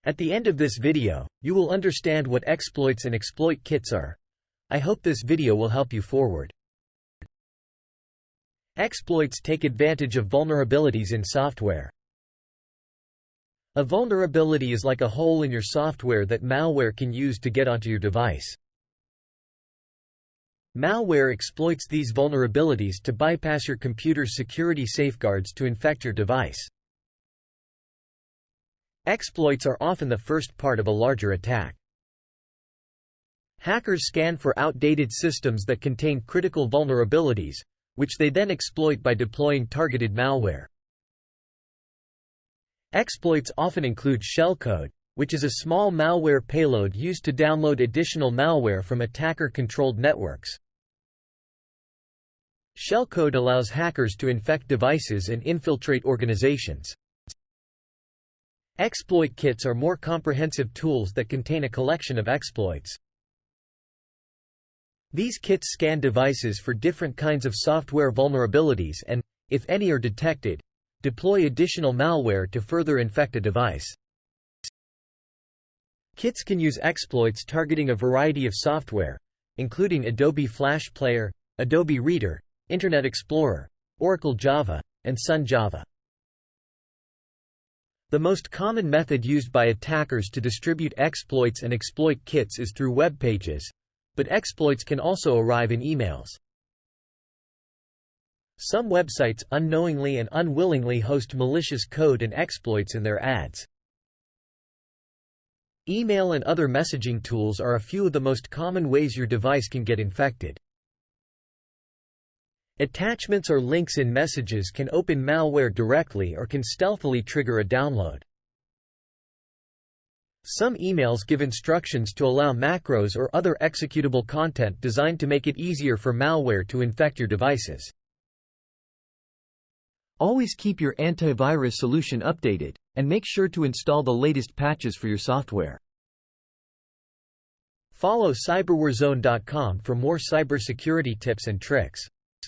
At the end of this video, you will understand what exploits and exploit kits are. I hope this video will help you forward. Exploits take advantage of vulnerabilities in software. A vulnerability is like a hole in your software that malware can use to get onto your device. Malware exploits these vulnerabilities to bypass your computer's security safeguards to infect your device. Exploits are often the first part of a larger attack. Hackers scan for outdated systems that contain critical vulnerabilities, which they then exploit by deploying targeted malware. Exploits often include shellcode, which is a small malware payload used to download additional malware from attacker-controlled networks. Shellcode allows hackers to infect devices and infiltrate organizations. Exploit kits are more comprehensive tools that contain a collection of exploits. These kits scan devices for different kinds of software vulnerabilities and, if any are detected, deploy additional malware to further infect a device. Kits can use exploits targeting a variety of software, including Adobe Flash Player, Adobe Reader, Internet Explorer, Oracle Java, and Sun Java. The most common method used by attackers to distribute exploits and exploit kits is through web pages, but exploits can also arrive in emails. Some websites unknowingly and unwillingly host malicious code and exploits in their ads. Email and other messaging tools are a few of the most common ways your device can get infected. Attachments or links in messages can open malware directly or can stealthily trigger a download. Some emails give instructions to allow macros or other executable content designed to make it easier for malware to infect your devices. Always keep your antivirus solution updated, and make sure to install the latest patches for your software. Follow cyberwarzone.com for more cybersecurity tips and tricks.